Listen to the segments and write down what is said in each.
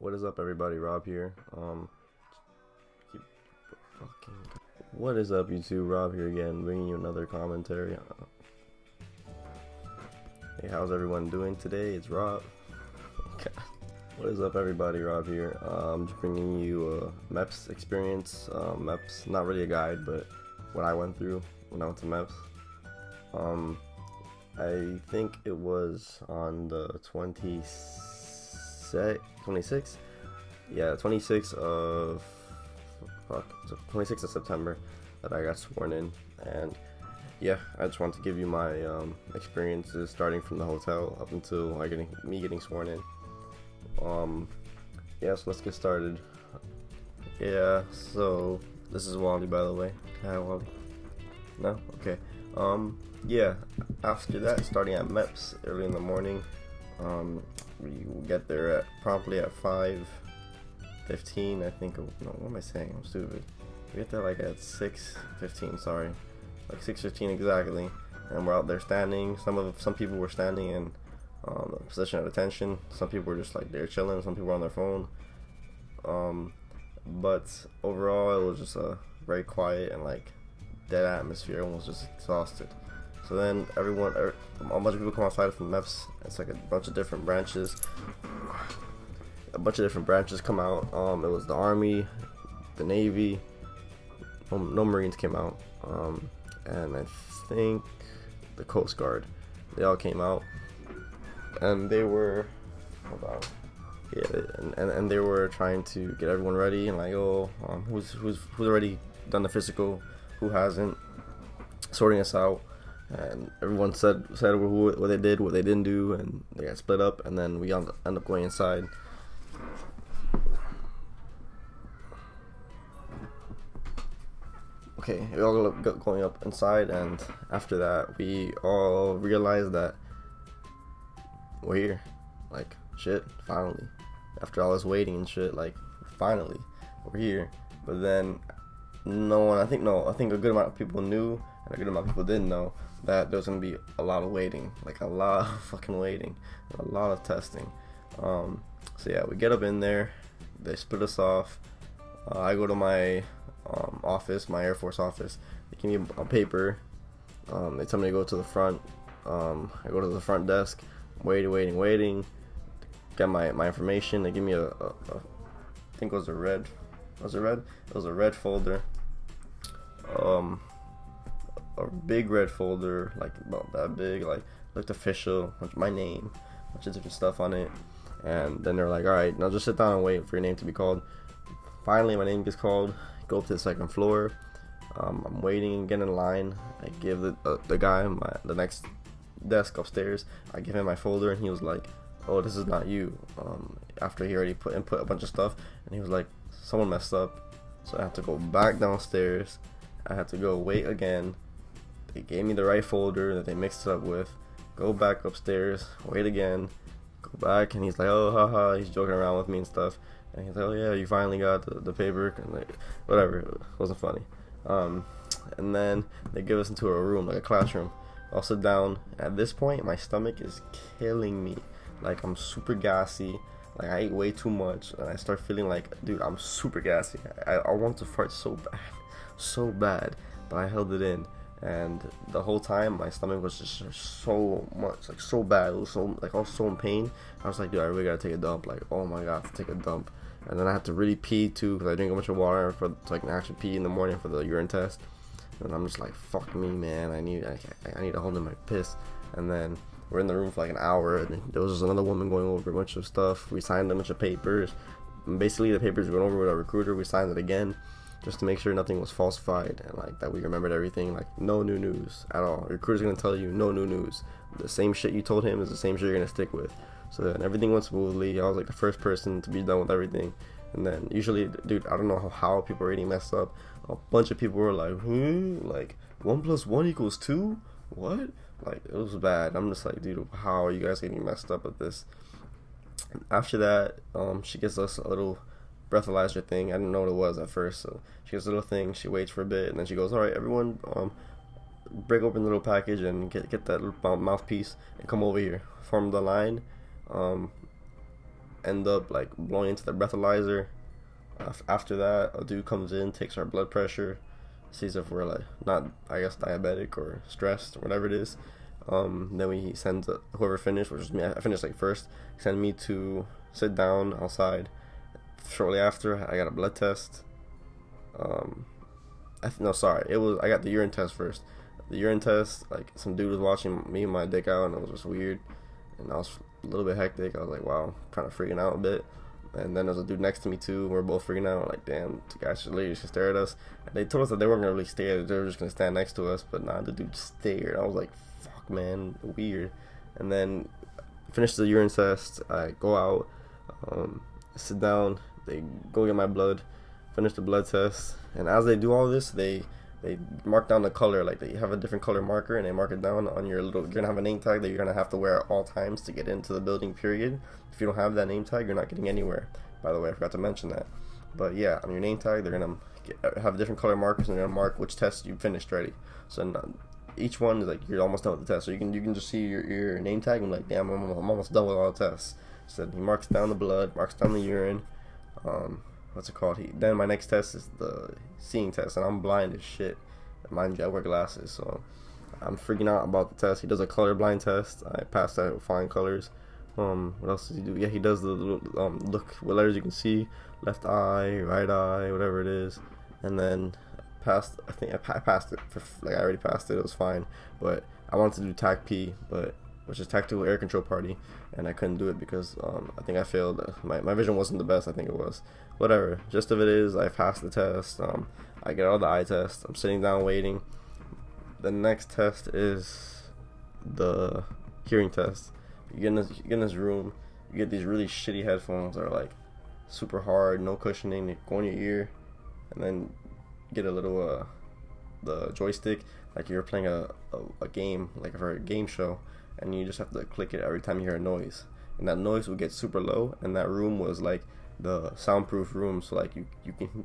What is up, everybody? Rob here. Keep fucking. What is up, YouTube? Rob here again, bringing you another commentary. Hey, how's everyone doing today? It's Rob. Okay. What is up, everybody? Rob here. I'm just bringing you a MEPs experience. MEPs, not really a guide, but what I went through when I went to MEPs. I think it was on the 26th. Yeah, 26th of 26th of September that I got sworn in, and yeah, I just want to give you my experiences starting from the hotel up until me getting sworn in. Yeah, so let's get started. Yeah, so this is Wally, by the way. Hi, Wally. No? Okay. Yeah, after that, starting at MEPS early in the morning, we will get there promptly at 5:15, I think. No, what am I saying? I'm stupid. We get there like at 6:15, sorry. Like 6:15 exactly. And we're out there standing. Some people were standing in a position of attention. Some people were just like there chilling. Some people were on their phone. But overall, it was just a very quiet and like dead atmosphere. Everyone was just exhausted. So then a bunch of people come outside from MEPS. It's like a bunch of different branches. Come out. It was the Army, the Navy. No Marines came out. And I think the Coast Guard. They all came out, and they were, hold on. Yeah, and they were trying to get everyone ready and like, who's already done the physical, who hasn't, sorting us out. And everyone said what they did, what they didn't do, and they got split up. And then we end up going inside. Okay, we all going up inside, and after that, we all realized that we're here. Like, shit, finally. After all this waiting and shit, like, finally, we're here. But then, I think a good amount of people knew, and a good amount of people didn't know that there was gonna be a lot of waiting, like a lot of fucking waiting, a lot of testing. So yeah, we get up in there, they split us off. I go to my office, my Air Force office. They give me a paper. They tell me to go to the front. I go to the front desk, waiting. Get my information. They give me I think it was a red. Was it red? It was a red folder. A big red folder, like about that big, like looked official, my name, a bunch of different stuff on it. And then they're like, all right, now just sit down and wait for your name to be called. Finally, my name gets called. Go up to the second floor. I'm waiting and get in line. I give the guy the next desk upstairs. I give him my folder, and he was like, "Oh, this is not you." After he already input a bunch of stuff, and he was like, "Someone messed up," so I have to go back downstairs. I had to go wait again. They gave me the right folder that they mixed it up with. Go back upstairs, wait again, go back, and he's like, "Oh, haha," he's joking around with me and stuff. And he's like, "Oh yeah, you finally got the paper," and like, whatever, it wasn't funny. And then they give us into a room, like a classroom. I'll sit down. At this point, my stomach is killing me. Like, I'm super gassy. Like, I ate way too much, and I start feeling like, dude, I'm super gassy. I want to fart so bad, but I held it in. And the whole time, my stomach was just so much, like so bad. It was so, like, I was so in pain. I was like, dude, I really gotta take a dump. Like, oh my god, to take a dump. And then I had to really pee too, because I drink a bunch of water so I can actually pee in the morning for the urine test. And I'm just like, fuck me, man. I need to hold in my piss. And then we're in the room for like an hour, and there was just another woman going over a bunch of stuff. We signed a bunch of papers. And basically, the papers we went over with our recruiter. We signed it again, just to make sure nothing was falsified, and like that we remembered everything. Like, no new news at all. Your recruiter's gonna tell you no new news. The same shit you told him is the same shit you're gonna stick with. So then everything went smoothly. I was like the first person to be done with everything. And then usually, dude, I don't know how people are already messed up. A bunch of people were like, like 1 + 1 = 2? What? Like, it was bad. I'm just like, dude, how are you guys getting messed up with this? After that, she gives us a little breathalyzer thing. I didn't know what it was at first, so she gets a little thing. She waits for a bit, and then she goes, "All right, everyone, break open the little package and get that little mouthpiece and come over here. Form the line. end up like blowing into the breathalyzer. After that, a dude comes in, takes our blood pressure, sees if we're like not, I guess, diabetic or stressed or whatever it is. Then he sends whoever finished, which was me. I finished like first. He sent me to sit down outside. Shortly after, I got a blood test. No, sorry, I got the urine test first. The urine test, like some dude was watching me and my dick out, and it was just weird, and I was a little bit hectic. I was like, wow, kind of freaking out a bit. And then there was a dude next to me too. We were both freaking out. Like, damn, the guys should literally just stare at us. And they told us that they weren't gonna really stare; they were just gonna stand next to us. But nah, the dude stared. I was like, fuck, man, weird. And then finish the urine test. I go out, sit down. They go get my blood, finish the blood test, and as they do all this, they mark down the color. Like, they have a different color marker, and they mark it down on your little. You're gonna have a name tag that you're gonna have to wear at all times to get into the building. Period. If you don't have that name tag, you're not getting anywhere. By the way, I forgot to mention that. But yeah, on your name tag, they're gonna have different color markers, and they're gonna mark which test you finished already. So each one is like you're almost done with the test. So you can just see your name tag and like, damn, I'm almost done with all the tests. So he marks down the blood, marks down the urine. What's it called? Then my next test is the seeing test, and I'm blind as shit. Mind you, I wear glasses, so I'm freaking out about the test. He does a colorblind test. I passed that with flying colors. What else does he do? Yeah, he does the look what letters you can see, left eye, right eye, whatever it is, and then passed. I think I passed it. I already passed it. It was fine, but I wanted to do TAC P, which is Tactical Air Control Party, and I couldn't do it because I think I failed. My vision wasn't the best. I think it was. Whatever. Gist of it is, I passed the test. I get out of the eye test. I'm sitting down waiting. The next test is the hearing test. You get in this room. You get these really shitty headphones that are like super hard, no cushioning. They go in your ear, and then you get a little the joystick like you're playing a game, like for a game show, and you just have to click it every time you hear a noise. And that noise will get super low. And that room was like the soundproof room, so like you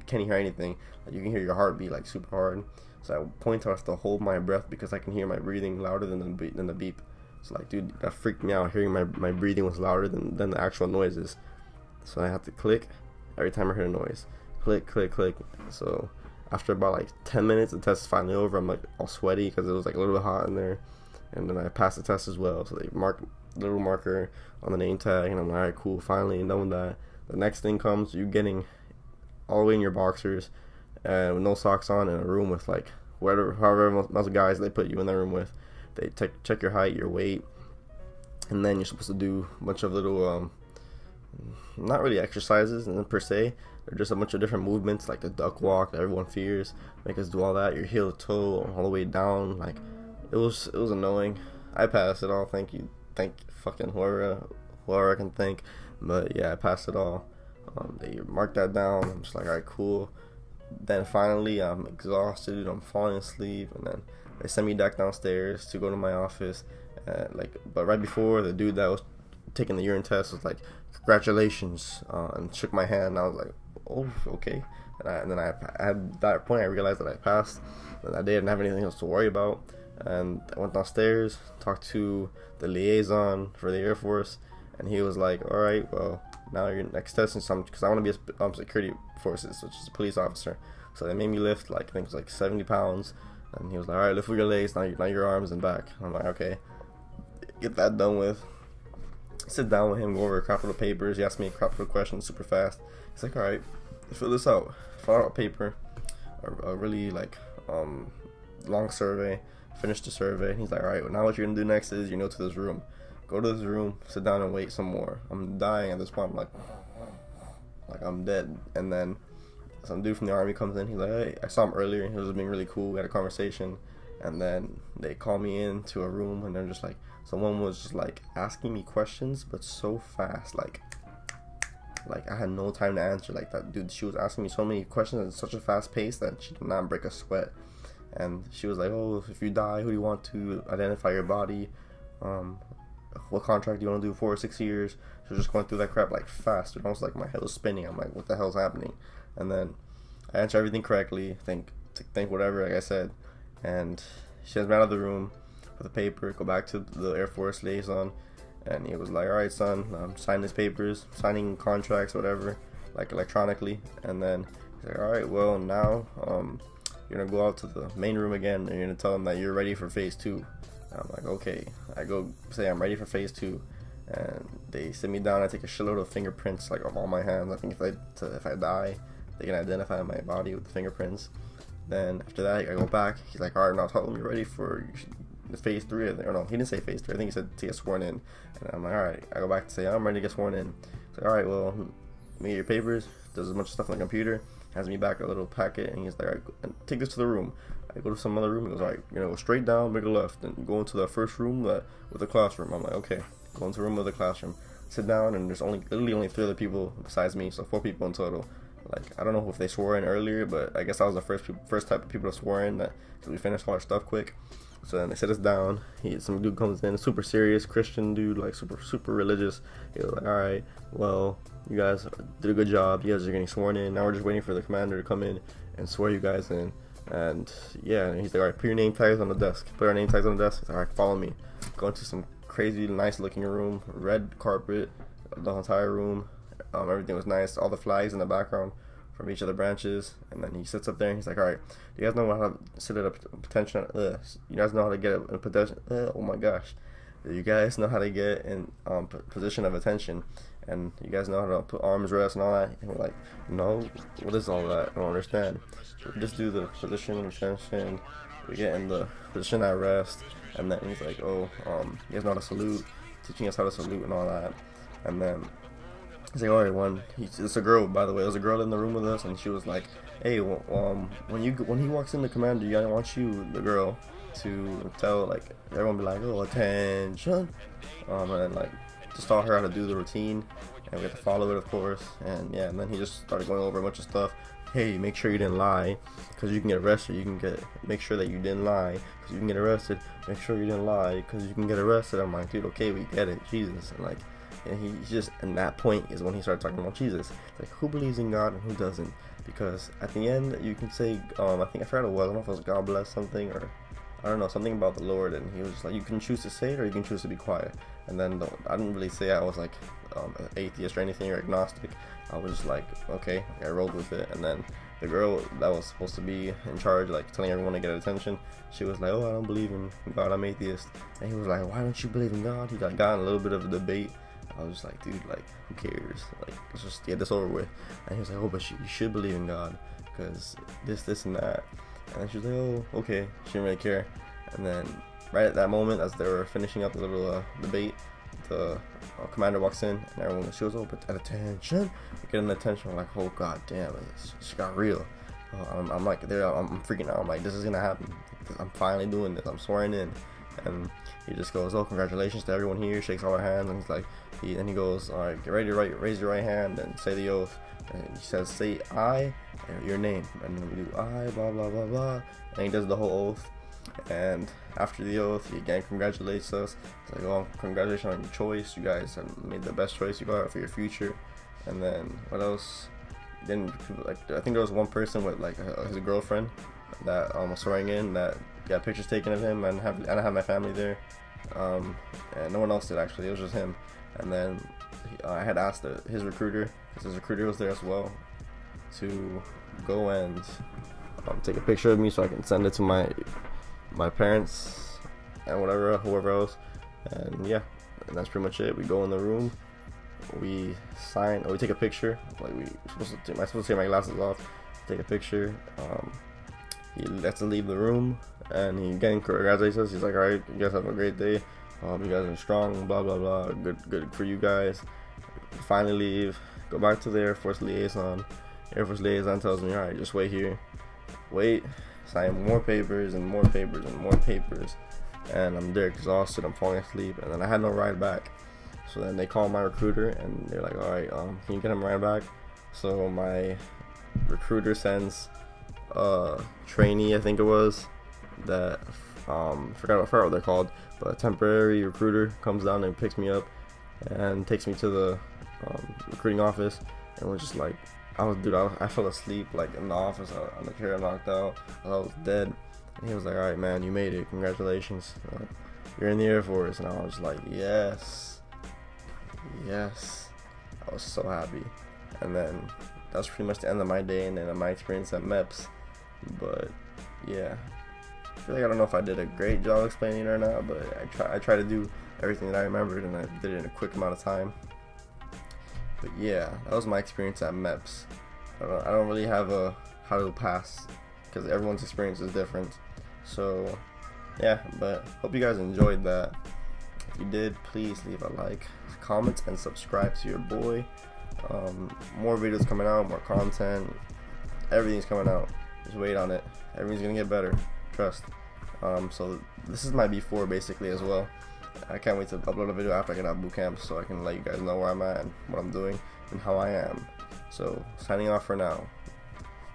can't hear anything. Like, you can hear your heartbeat like super hard. So at point I have to hold my breath because I can hear my breathing louder than the beep. So like, dude, that freaked me out. Hearing my breathing was louder than the actual noises. So I have to click every time I hear a noise. Click, click, click. So after about like 10 minutes, the test is finally over. I'm like all sweaty because it was like a little bit hot in there. And then I passed the test as well. So they mark a little marker on the name tag, and I'm like, alright, cool, finally done with that. The next thing comes, you getting all the way in your boxers and with no socks on in a room with like however most guys they put you in that room with. They check your height, your weight, and then you're supposed to do a bunch of little not really exercises and per se. They're just a bunch of different movements like the duck walk that everyone fears. Make us do all that, your heel to toe all the way down. Like, it was annoying. I passed it all. Thank fucking whoever I can thank. But yeah, I passed it all. They marked that down. I'm just like, alright, cool. Then finally, I'm exhausted. I'm falling asleep, and then they sent me back downstairs to go to my office. But right before, the dude that was taking the urine test was like, "Congratulations," and shook my hand. And I was like, "Oh, okay." And then at that point, I realized that I passed. And that day, I didn't have anything else to worry about. And I went downstairs, talked to the liaison for the Air Force, and he was like, "All right, well, now your next test is because I want to be a security forces, which is a police officer." So they made me lift like, I think it was like 70 pounds, and he was like, "All right, lift with your legs, not your arms and back." I'm like, okay, get that done with. Sit down with him, go over a couple of papers. He asked me a couple of questions super fast. He's like, "All right, fill this out." Fill out a paper, a really like long survey. Finish the survey. And he's like, "All right, well, now what you're gonna do next is you go to this room. Go to this room, sit down and wait some more." I'm dying at this point. I'm like I'm dead. And then some dude from the army comes in. He's like, "Hey," I saw him earlier. He was being really cool. We had a conversation. And then they call me into a room, and they're just like, someone was just like asking me questions, but so fast. Like I had no time to answer. Like, that dude, she was asking me so many questions at such a fast pace that she did not break a sweat. And she was like, "Oh, if you die, who do you want to identify your body? What contract do you want to do 4 or 6 years?" She was just going through that crap like fast. It almost like my head was spinning. I'm like, what the hell's happening? And then I answer everything correctly. Think whatever, like I said. And she sends me out of the room with a paper. Go back to the Air Force liaison, and he was like, all right, son, sign his papers, signing contracts, whatever, like electronically. And then he's like, all right, well, now you're gonna go out to the main room again, and you're gonna tell them that you're ready for phase 2. And I'm like, okay. I go say I'm ready for phase 2, and they sit me down. I take a shitload of fingerprints, like of all my hands. I think if I die, they can identify my body with the fingerprints. Then after that, I go back. He's like, all right, now tell them you're ready for phase 3. Or no, he didn't say phase 3. I think he said to get sworn in. And I'm like, all right. I go back to say, I'm ready to get sworn in. He's like, all right, well, let me get your papers. Does a bunch of stuff on the computer. Hands me back a little packet, and he's like, all right, take this to the room. I go to some other room. He goes, all right, go straight down, make a left, and go into the first room with the classroom. I'm like, okay. Go into the room with the classroom. Sit down, and there's literally only 3 other people besides me, so 4 people in total. Like, I don't know if they swore in earlier, but I guess I was the first type of people to swear in, that because we finished all our stuff quick. So then they sit us down. Some dude comes in, super serious Christian dude, like super religious. He was like, all right, well, you guys did a good job. You guys are getting sworn in. Now we're just waiting for the commander to come in and swear you guys in. And yeah, and he's like, all right, put your name tags on the desk. Put our name tags on the desk. He's like, all right, follow me. Go into some crazy nice looking room, red carpet, the entire room. Everything was nice. All the flags in the background from each of the branches. And then he sits up there and he's like, all right, do you guys know how to sit at a potential? You guys know how to get a potential? Oh my gosh. Do you guys know how to get in position of attention? And you guys know how to put arms rest and all that? And we're like, no, what is all that? I don't understand. We just do the position of attention. We get in the position at rest. And then he's like, oh, you guys know how to salute, teaching us how to salute and all that. And then he's like, all right, it's a girl, by the way. There was a girl in the room with us, and she was like, hey, when he walks in, the commander, I want you, the girl, to tell, like, everyone be like, oh, attention. And then, like, just taught her how to do the routine, and we had to follow it, of course. And yeah, and then he just started going over a bunch of stuff. Hey, make sure you didn't lie, because you can get arrested. Make sure that you didn't lie, because you can get arrested. Make sure you didn't lie, because you can get arrested. I'm like, dude, okay, we get it, Jesus. And like, and he just, and that point is when he started talking about Jesus. Like, who believes in God and who doesn't? Because at the end, you can say, I think I forgot what it was. I don't know if it was God bless something, or I don't know, something about the Lord. And he was just like, you can choose to say it or you can choose to be quiet. And then I didn't really say I was like atheist or anything, or agnostic. I was just like, okay, I rolled with it. And then the girl that was supposed to be in charge, like telling everyone to get attention, she was like, oh, I don't believe in God, I'm atheist. And he was like, why don't you believe in God? He got in a little bit of a debate. I was just like, dude, like, who cares? Like, let's just get this over with. And he was like, oh, but you should believe in God, because this, and that. And then she was like, oh, okay. She didn't really care. And then right at that moment, as they were finishing up the little debate, the commander walks in, and everyone, she was, oh, but attention. Getting attention. I'm like, oh, god damn, she got real. I'm like, I'm freaking out. I'm like, this is gonna happen. I'm finally doing this. I'm swearing in. And he just goes, oh, congratulations to everyone here, shakes all our hands, and he's like, then he goes, all right, get ready to raise your right hand and say the oath. And he says, say I and your name, and then we do I, blah blah blah blah, and he does the whole oath. And after the oath, he again congratulates us. It's like, oh, congratulations on your choice, you guys have made the best choice you got for your future. And then what else? Then like, I think there was one person with like his girlfriend that was swearing in, that got pictures taken of him, and I have my family there, and no one else did actually. It was just him. And then I had asked his recruiter, because his recruiter was there as well, to go and take a picture of me so I can send it to my parents and whoever else. And yeah, and that's pretty much it. We go in the room, we sign, or we take a picture. Like am I supposed to take my glasses off, take a picture. He lets us leave the room, and he again congratulates us. He's like, all right, you guys have a great day. You guys are strong, blah blah blah. Good for you guys. We finally leave, go back to the Air Force Liaison. Air Force Liaison tells me, all right, just wait here. Wait, sign more papers and more papers and more papers. And I'm there exhausted, I'm falling asleep, and then I had no ride back. So then they call my recruiter, and they're like, all right, can you get him a ride back? So my recruiter sends trainee, I think it was, that forgot what they're called, but a temporary recruiter comes down and picks me up and takes me to the recruiting office. And we're just like, I fell asleep like in the office on the chair, knocked out. I was dead. And he was like, all right, man, you made it, congratulations, you're in the Air Force. And I was like, yes. Yes, I was so happy. And then that was pretty much the end of my day and then my experience at MEPs. But yeah, I feel like I don't know if I did a great job explaining it or not, but I try to do everything that I remembered, and I did it in a quick amount of time. But yeah, that was my experience at MEPs. I don't really have a how to pass because everyone's experience is different. So yeah, but hope you guys enjoyed that. If you did, please leave a like, comment, and subscribe to your boy. More videos coming out, more content, everything's coming out. Just wait on it. Everything's gonna get better, trust. So this is my before basically as well. I can't wait to upload a video after I get out of boot camp so I can let you guys know where I'm at and what I'm doing and how I am. So signing off for now.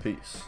Peace.